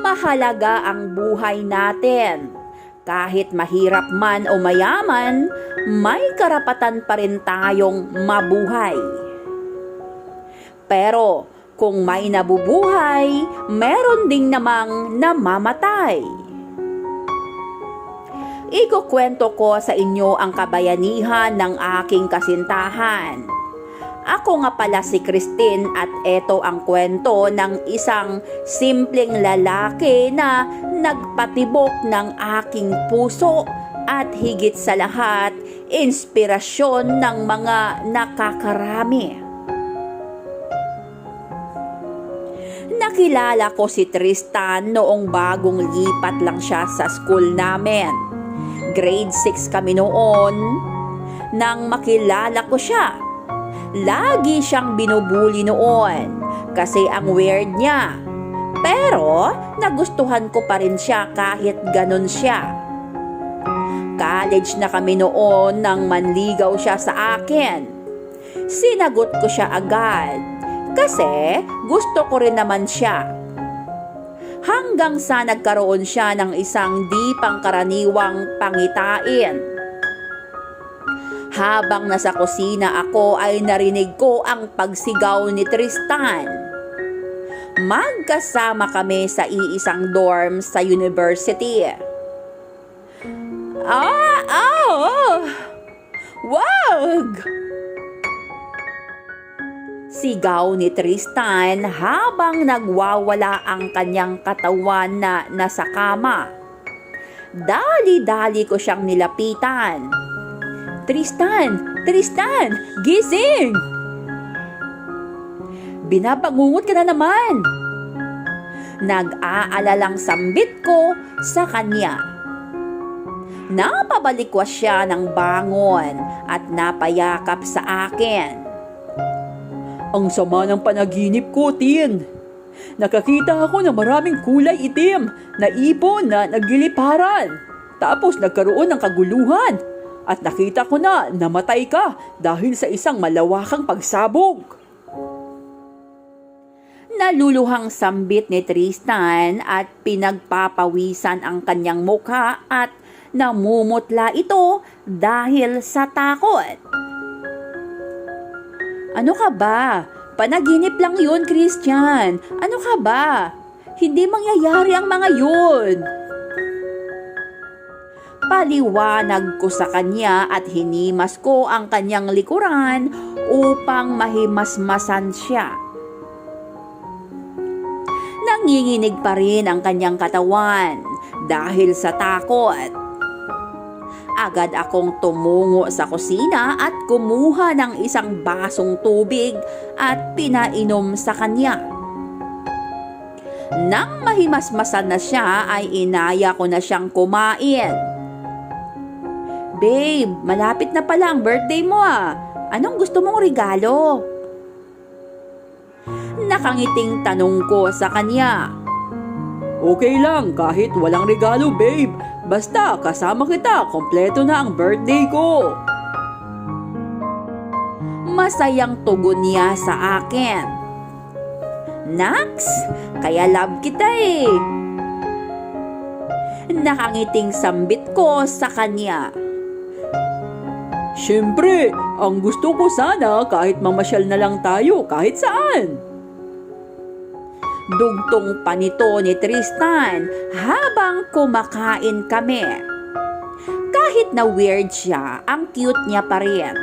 Mahalaga ang buhay natin. Kahit mahirap man o mayaman, may karapatan pa rin tayong mabuhay. Pero kung may nabubuhay, meron ding namang namamatay. Ikukwento ko sa inyo ang kabayanihan ng aking kasintahan. Ako nga pala si Christine at ito ang kwento ng isang simpleng lalaki na nagpatibok ng aking puso at higit sa lahat, inspirasyon ng mga nakakarami. Nakilala ko si Tristan noong bagong lipat lang siya sa school namin. Grade 6 kami noon nang makilala ko siya. Lagi siyang binubuli noon kasi ang weird niya. Pero nagustuhan ko pa rin siya kahit ganun siya. College na kami noon nang manligaw siya sa akin. Sinagot ko siya agad kasi gusto ko rin naman siya. Hanggang sa nagkaroon siya ng isang di pangkaraniwang pangitain. Habang nasa kusina ako ay narinig ko ang pagsigaw ni Tristan. Magkasama kami sa iisang dorm sa university. Wag! Sigaw ni Tristan habang nagwawala ang kanyang katawan na nasa kama. Dali-dali ko siyang nilapitan. Tristan! Tristan! Gising! Binabangungot ka na naman! Nag-aalalang sambit ko sa kanya. Napabalikwas siya ng bangon at napayakap sa akin. Ang sama ng panaginip ko, Tin. Nakakita ako ng maraming kulay itim na ibon na nagliliparan. Tapos nagkaroon ng kaguluhan. At nakita ko na namatay ka dahil sa isang malawakang pagsabog. Naluluhang sambit ni Tristan at pinagpapawisan ang kanyang mukha at namumutla ito dahil sa takot. Ano ka ba? Panaginip lang yun, Christian. Ano ka ba? Hindi mangyayari ang mga yun. Paliwanag ko sa kanya at hinimas ko ang kanyang likuran upang mahimasmasan siya. Nanginginig pa rin ang kanyang katawan dahil sa takot. Agad akong tumungo sa kusina at kumuha ng isang basong tubig at pinainom sa kanya. Nang mahimasmasan na siya ay inaya ko na siyang kumain. Babe, malapit na pala ang birthday mo ah. Anong gusto mong regalo? Nakangiting tanong ko sa kanya. Okay lang, kahit walang regalo, babe. Basta kasama kita, kompleto na ang birthday ko. Masayang tugon niya sa akin. Naks, kaya love kita eh. Nakangiting sambit ko sa kanya. Siyempre, ang gusto ko sana kahit mamasyal na lang tayo kahit saan. Dugtong pa nito ni Tristan habang kumakain kami. Kahit na weird siya, ang cute niya pa rin.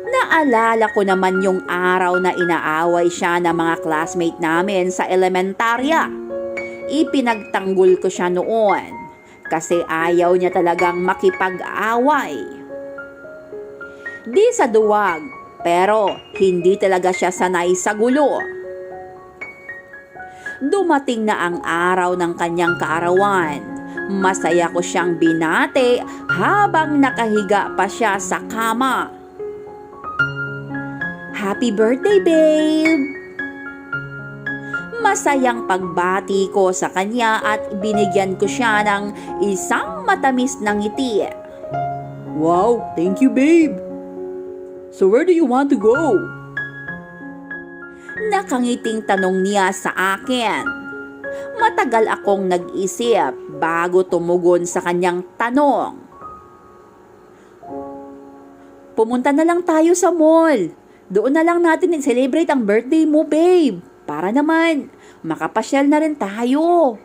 Naalala ko naman yung araw na inaaway siya ng mga classmate namin sa elementarya. Ipinagtanggol ko siya noon kasi ayaw niya talagang makipag-away. Di sa duwag, pero hindi talaga siya sanay sa gulo. Dumating na ang araw ng kanyang kaarawan. Masaya ko siyang binate habang nakahiga pa siya sa kama. Happy birthday, babe! Masayang pagbati ko sa kanya at binigyan ko siya ng isang matamis na ngiti. Wow, thank you, babe! So where do you want to go? Nakangiting tanong niya sa akin. Matagal akong nag-isip bago tumugon sa kanyang tanong. Pumunta na lang tayo sa mall. Doon na lang natin i-celebrate ang birthday mo, babe. Para naman, makapasyal na rin tayo.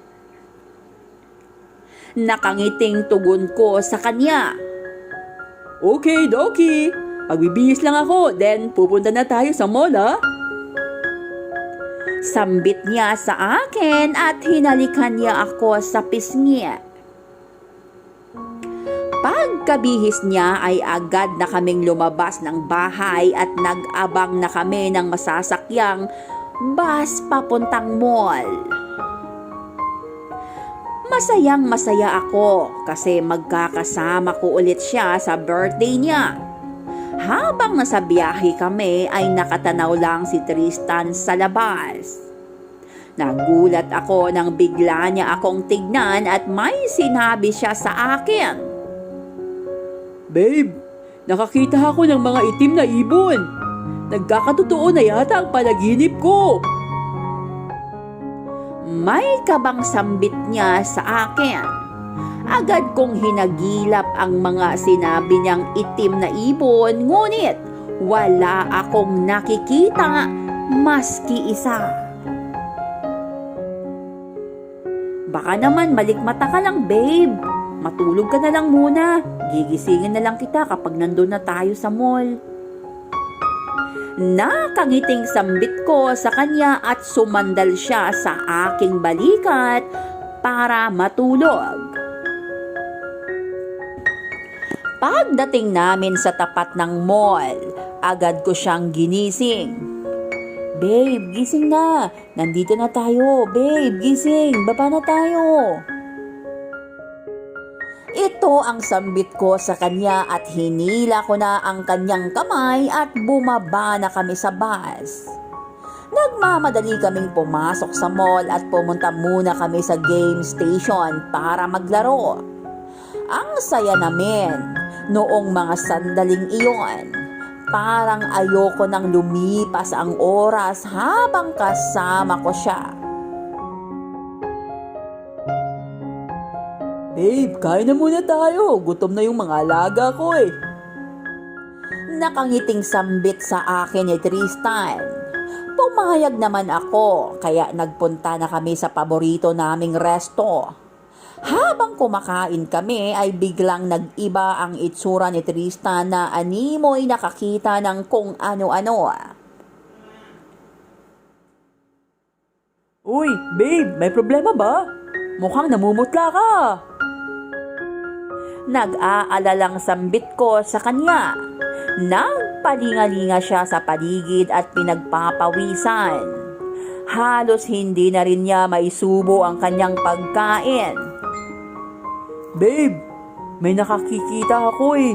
Nakangiting tugon ko sa kanya. Okay, Doki. Pagbibihis lang ako, then pupunta na tayo sa mall, ha? Sambit niya sa akin at hinalikan niya ako sa pisngi. Pagkabihis niya ay agad na kaming lumabas ng bahay at nag-abang na kami ng masasakyang bus papuntang mall. Masayang masaya ako kasi magkakasama ko ulit siya sa birthday niya. Habang nasa biyahe kami ay nakatanaw lang si Tristan sa labas. Nagulat ako nang bigla niya akong tignan at may sinabi siya sa akin. Babe, nakakita ako ng mga itim na ibon. Nagkakatotoo na yata ang panaginip ko. May kabang sambit niya sa akin. Agad kong hinagilap ang mga sinabi niyang itim na ibon, ngunit wala akong nakikita maski isa. Baka naman malikmata ka lang, babe. Matulog ka na lang muna. Gigisingin na lang kita kapag nandun na tayo sa mall. Nakangiting sambit ko sa kanya at sumandal siya sa aking balikat para matulog. Pagdating namin sa tapat ng mall, agad ko siyang ginising. Babe, gising na. Nandito na tayo. Babe, gising. Baba na tayo. Ito ang sambit ko sa kanya at hinila ko na ang kanyang kamay at bumaba na kami sa bus. Nagmamadali kaming pumasok sa mall at pumunta muna kami sa game station para maglaro. Ang saya namin noong mga sandaling iyon. Parang ayoko nang lumipas ang oras habang kasama ko siya. Babe, kain na muna tayo. Gutom na yung mga alaga ko eh. Nakangiting sambit sa akin ni Tristan. Pumayag naman ako, kaya nagpunta na kami sa paborito naming resto. Habang kumakain kami ay biglang nag-iba ang itsura ni Tristan na animoy nakakita ng kung ano-ano. Uy, babe, may problema ba? Mukhang namumutla ka. Nag-aalalang sambit ko sa kanya. Nagpalingalinga siya sa paligid at pinagpapawisan. Halos hindi na rin niya maisubo ang kanyang pagkain. Babe, may nakakikita ako eh.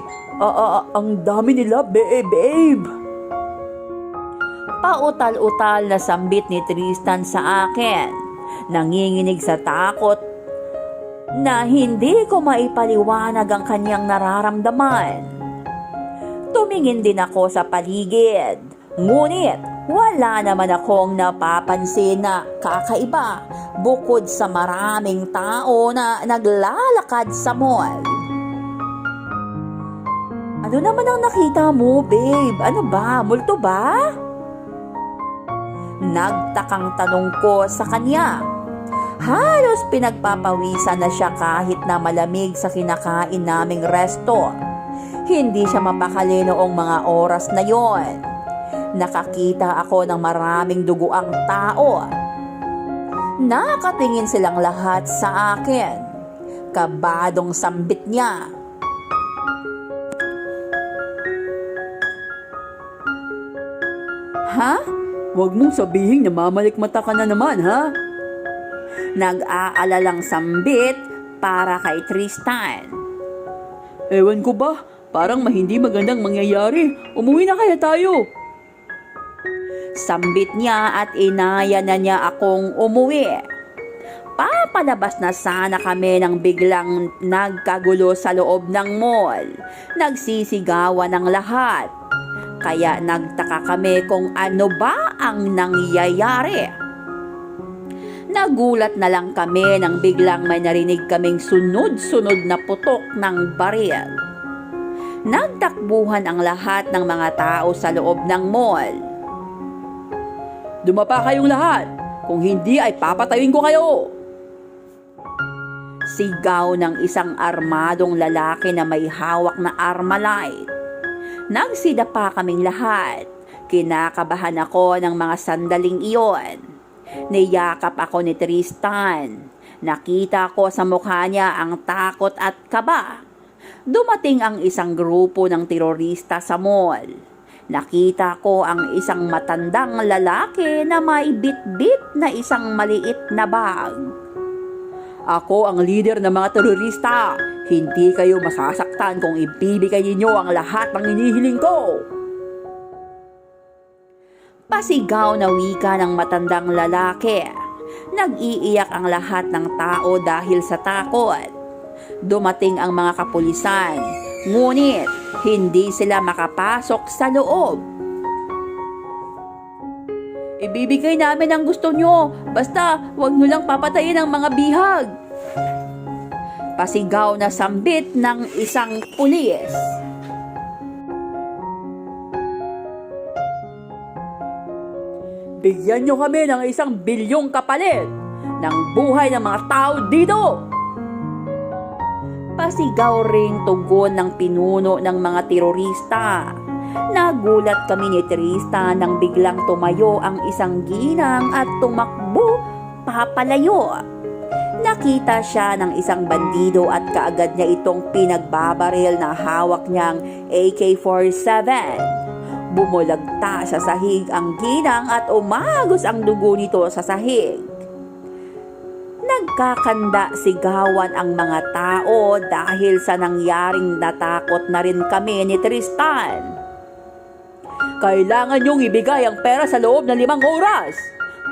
Ang dami nila, babe. Pautal-utal na sambit ni Tristan sa akin. Nanginginig sa takot na hindi ko maipaliwanag ang kanyang nararamdaman. Tumingin din ako sa paligid. Ngunit wala naman akong napapansin na kakaiba bukod sa maraming tao na naglalakad sa mall. Ano naman ang nakita mo, babe? Ano ba? Multo ba? Nagtakang tanong ko sa kanya. Halos pinagpapawisan na siya kahit na malamig sa kinakain naming resto. Hindi siya mapakali noong mga oras na yon. Nakakita ako ng maraming duguang tao. Nakatingin silang lahat sa akin. Kabadong sambit niya. Ha? Huwag mong sabihin na mamalikmata ka na naman, ha? Nag-aalalang sambit para kay Tristan. Ewan ko ba? Parang hindi magandang mangyayari. Umuwi na kaya tayo. Sambit niya at inaya na niya akong umuwi. Papalabas na sana kami nang biglang nagkagulo sa loob ng mall. Nagsisigawan ng lahat. Kaya nagtaka kami kung ano ba ang nangyayari. Nagulat na lang kami nang biglang may narinig kaming sunod-sunod na putok ng baril. Nagtakbuhan ang lahat ng mga tao sa loob ng mall. "Dumapa kayong lahat! Kung hindi ay papatayin ko kayo!" Sigaw ng isang armadong lalaki na may hawak na Armalite. Nagsidapa kaming lahat. Kinakabahan ako ng mga sandaling iyon. Niyakap ako ni Tristan. Nakita ko sa mukha niya ang takot at kaba. Dumating ang isang grupo ng terorista sa mall. Nakita ko ang isang matandang lalaki na may bit-bit na isang maliit na bag. "Ako ang leader ng mga terorista. Hindi kayo masasaktan kung ibibigay ninyo ang lahat ng hinihiling ko." Pasigaw na wika ng matandang lalaki. Nag-iiyak ang lahat ng tao dahil sa takot. Dumating ang mga kapulisan, ngunit hindi sila makapasok sa loob. "Ibibigay namin ang gusto nyo, basta huwag nyo lang papatayin ang mga bihag." Pasigaw na sambit ng isang pulis. "Bigyan nyo kami ng 1 bilyong kapalit ng buhay ng mga tao dito!" Pasigaw ring tugon ng pinuno ng mga terorista. Nagulat kami ni Tristan nang biglang tumayo ang isang ginang at tumakbo papalayo. Nakita siya ng isang bandido at kaagad niya itong pinagbabaril na hawak niyang AK-47. Bumulagta sa sahig ang ginang at umagos ang dugo nito sa sahig. Nagkakanda sigawan ang mga tao dahil sa nangyaring natakot na rin kami ni Tristan. "Kailangan niyong ibigay ang pera sa loob ng 5 oras.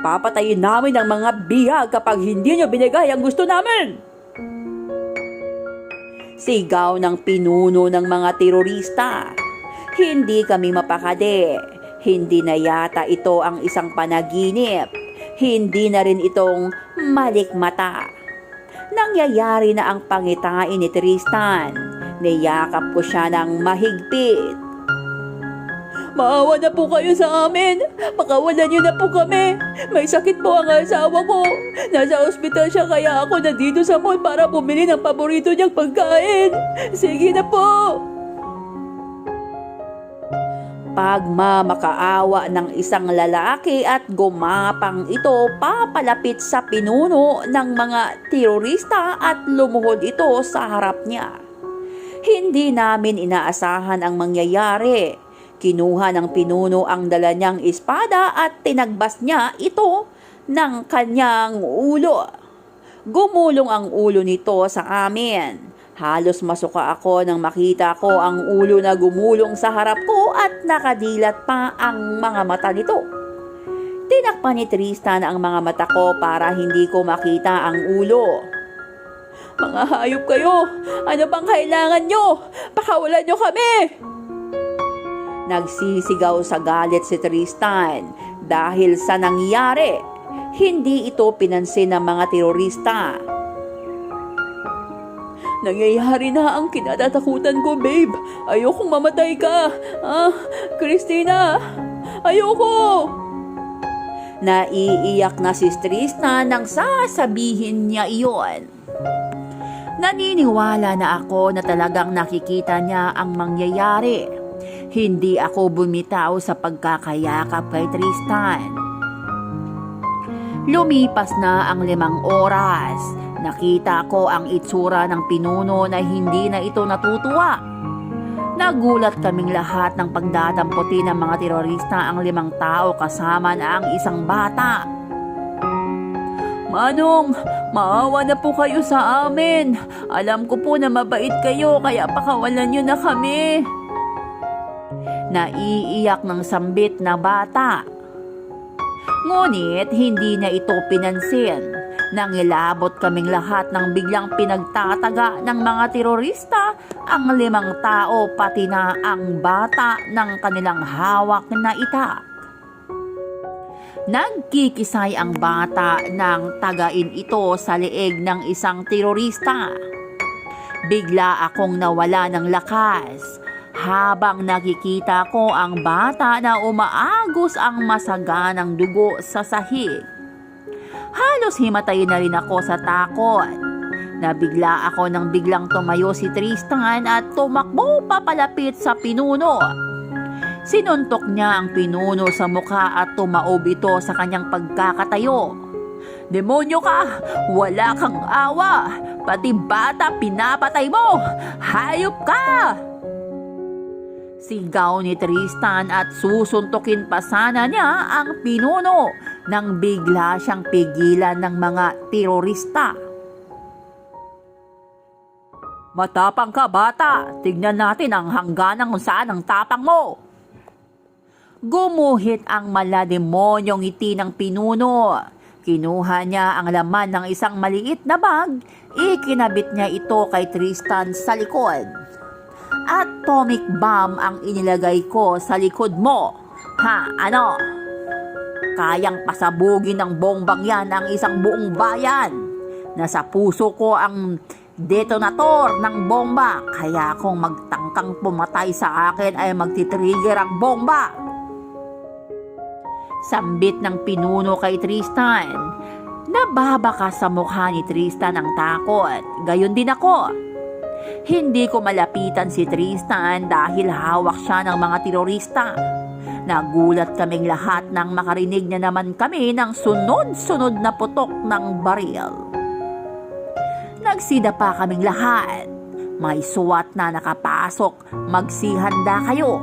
Papatayin namin ang mga bihag kapag hindi niyo binigay ang gusto namin." Sigaw ng pinuno ng mga terorista. Hindi kami mapakade. Hindi na yata ito ang isang panaginip. Hindi na rin itong malikmata. Nangyayari na ang pangitain ni Tristan. Niyakap ko siya ng mahigpit. "Maawa na po kayo sa amin. Pakawalan niyo na po kami. May sakit po ang asawa ko. Nasa ospital siya kaya ako nandito sa mall para bumili ng paborito niyang pagkain. Sige na po." Pagmamakaawa ng isang lalaki at gumapang ito papalapit sa pinuno ng mga terorista at lumuhod ito sa harap niya. Hindi namin inaasahan ang mangyayari. Kinuha ng pinuno ang dala niyang espada at tinagbas niya ito ng kanyang ulo. Gumulong ang ulo nito sa amin. Halos masuka ako nang makita ko ang ulo na gumulong sa harap ko at nakadilat pa ang mga mata nito. Tinakpan ni Tristan ang mga mata ko para hindi ko makita ang ulo. "Mga hayop kayo! Ano bang kailangan nyo? Pakawalan nyo kami!" Nagsisigaw sa galit si Tristan dahil sa nangyari. Hindi ito pinansin ng mga terorista. "Nangyayari na ang kinatatakutan ko, babe. Ayokong mamatay ka. Christina, ayoko!" Naiiyak na si Tristan nang sasabihin niya iyon. Naniniwala na ako na talagang nakikita niya ang mangyayari. Hindi ako bumitaw sa pagkakayakap kay Tristan. Lumipas na ang 5 oras. Nakita ko ang itsura ng pinuno na hindi na ito natutuwa. Nagulat kaming lahat ng pagdadamputin ng mga terorista ang 5 tao kasama na ang isang bata. "Manong, maawa na po kayo sa amin. Alam ko po na mabait kayo kaya pakawalan niyo na kami." Naiiyak ng sambit na bata. Ngunit hindi na ito pinansin. Nangilabot kaming lahat nang biglang pinagtataga ng mga terorista ang 5 tao pati na ang bata ng kanilang hawak na itak. Nagkikisay ang bata nang tagain ito sa leeg ng isang terorista. Bigla akong nawala ng lakas habang nakikita ko ang bata na umaagos ang masaganang dugo sa sahig. Halos himatayin na rin ako sa takot. Nabigla ako nang biglang tumayo si Tristan at tumakbo papalapit sa pinuno. Sinuntok niya ang pinuno sa mukha at tumaob ito sa kanyang pagkakatayo. "Demonyo ka! Wala kang awa! Pati bata pinapatay mo! Hayop ka!" Sigaw ni Tristan at susuntukin pa sana niya ang pinuno nang bigla siyang pigilan ng mga terorista. "Matapang ka, bata! Tignan natin ang hangganan kung saan ang tapang mo!" Gumuhit ang malademonyong ngiti ng pinuno. Kinuha niya ang laman ng isang maliit na bag. Ikinabit niya ito kay Tristan sa likod. "Atomic bomb ang inilagay ko sa likod mo. Ha, ano? Kayang pasabugin ng bombang yan ang isang buong bayan. Nasa puso ko ang detonator ng bomba, kaya kung magtangkang pumatay sa akin ay magtitrigger ang bomba." Sambit ng pinuno kay Tristan. Nababaka sa mukha ni Tristan ang takot. Gayon din ako. Hindi ko malapitan si Tristan dahil hawak siya ng mga terorista. Nagulat kaming lahat nang makarinig na naman kami ng sunod-sunod na putok ng baril. Nagsidapa kaming lahat. May SWAT na nakapasok. "Magsihanda kayo!"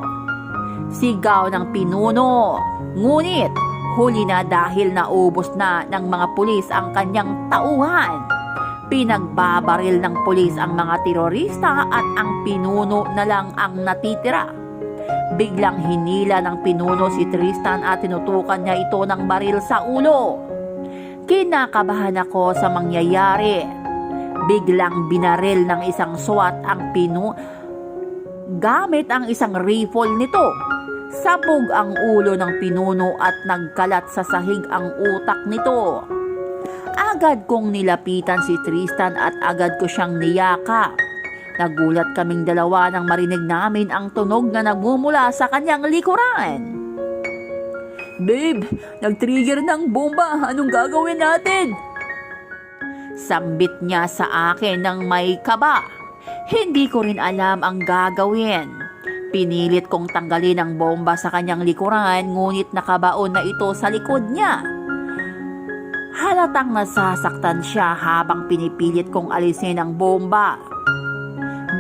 Sigaw ng pinuno. Ngunit huli na dahil naubos na ng mga pulis ang kanyang tauhan. Pinagbabaril ng pulis ang mga terorista at ang pinuno na lang ang natitira. Biglang hinila ng pinuno si Tristan at tinutukan niya ito ng baril sa ulo. Kinakabahan ako sa mangyayari. Biglang binaril ng isang SWAT ang gamit ang isang rifle nito. Sabog ang ulo ng pinuno at nagkalat sa sahig ang utak nito. Agad kong nilapitan si Tristan at agad ko siyang niyakap. Nagulat kaming dalawa nang marinig namin ang tunog na nagmumula sa kanyang likuran. "Babe, nag-trigger ng bomba. Anong gagawin natin?" Sambit niya sa akin ng may kaba. Hindi ko rin alam ang gagawin. Pinilit kong tanggalin ang bomba sa kanyang likuran, ngunit nakabaon na ito sa likod niya. Halatang nasasaktan siya habang pinipilit kong alisin ang bomba.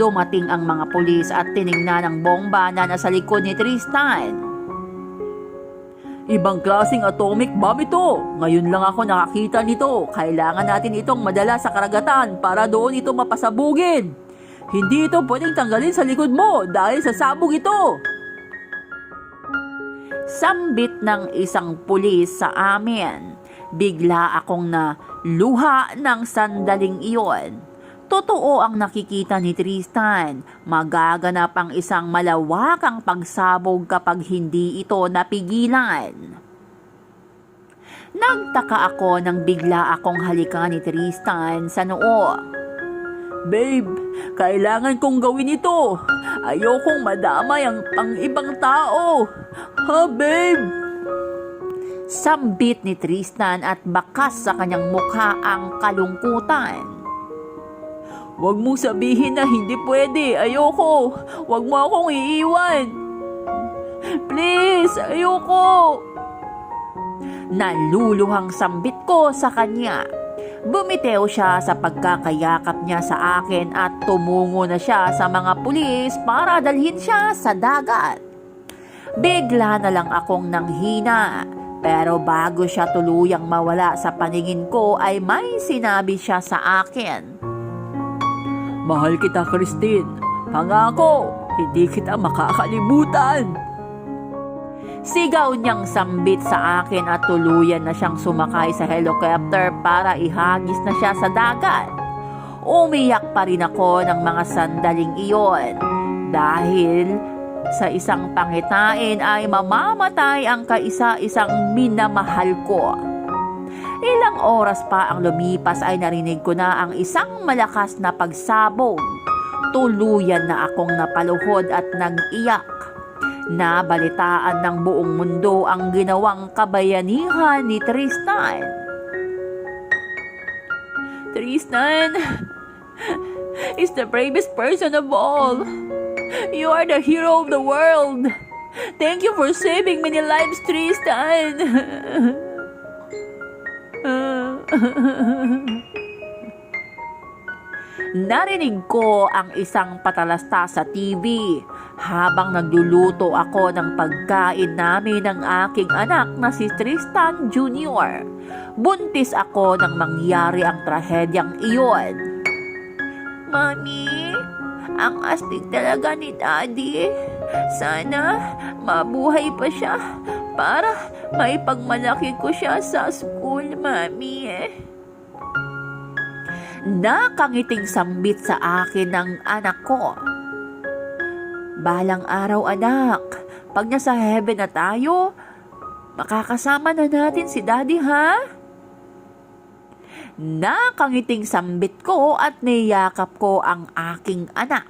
Dumating ang mga pulis at tiningnan ang bomba na nasa likod ni Tristan. "Ibang klaseng atomic bomb ito. Ngayon lang ako nakakita nito. Kailangan natin itong madala sa karagatan para doon ito mapasabugin. Hindi ito pwedeng tanggalin sa likod mo dahil sasabog ito." Sambit ng isang pulis sa amin. Bigla akong naluha ng sandaling iyon. Totoo ang nakikita ni Tristan. Magaganap ang isang malawakang pagsabog kapag hindi ito napigilan. Nagtaka ako nang bigla akong halikan ni Tristan sa noo. "Babe, kailangan kong gawin ito. Ayokong madamay ang pang-ibang tao. Ha, babe?" Sambit ni Tristan at bakas sa kanyang mukha ang kalungkutan. "Huwag mong sabihin na hindi pwede. Ayoko. Huwag mo akong iiwan. Please, ayoko." Naluluhang sambit ko sa kanya. Bumitew siya sa pagkakayakap niya sa akin at tumungo na siya sa mga pulis para dalhin siya sa dagat. Bigla na lang akong nanghina, pero bago siya tuluyang mawala sa paningin ko ay may sinabi siya sa akin. "Mahal kita, Christine. Pangako, hindi kita makakalimutan." Sigaw niyang sambit sa akin at tuluyan na siyang sumakay sa helicopter para ihagis na siya sa dagat. Umiyak pa rin ako ng mga sandaling iyon dahil Sa isang pangitain ay mamamatay ang kaisa-isang minamahal ko. Ilang oras pa ang lumipas ay narinig ko na ang isang malakas na pagsabog. Tuluyan na akong napaluhod at nag-iyak. Nabalitaan ng buong mundo ang ginawang kabayanihan ni Tristan. Tristan is the bravest person of all. You are the hero of the world. Thank you for saving many lives, Tristan. Narinig ko ang isang patalasta sa TV habang nagluluto ako ng pagkain namin ng aking anak na si Tristan Jr. Buntis ako nang mangyari ang trahedyang iyon. Mami, ang astig talaga ni Daddy. Sana mabuhay pa siya para maipagmalaki ko siya sa school, Mami. Nakangiting sambit sa akin ng anak ko. Balang araw, anak, pag nasa heaven na tayo, makakasama na natin si Daddy, ha? Nakangiting sambit ko at niyakap ko ang aking anak.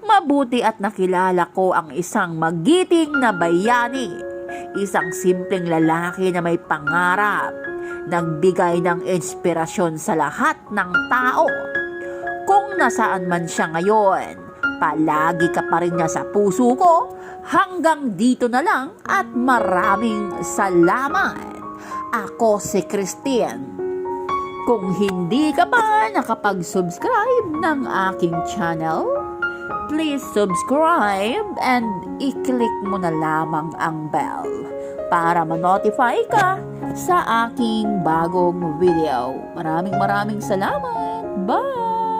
Mabuti at nakilala ko ang isang magiting na bayani, isang simpleng lalaki na may pangarap, nagbigay ng inspirasyon sa lahat ng tao. Kung nasaan man siya ngayon, palagi ka pa rin niya sa puso ko. Hanggang dito na lang at maraming salamat. Ako si Christine. Kung hindi ka pa nakapag-subscribe ng aking channel, please subscribe and i-click mo na lamang ang bell para ma-notify ka sa aking bagong video. Maraming salamat. Bye!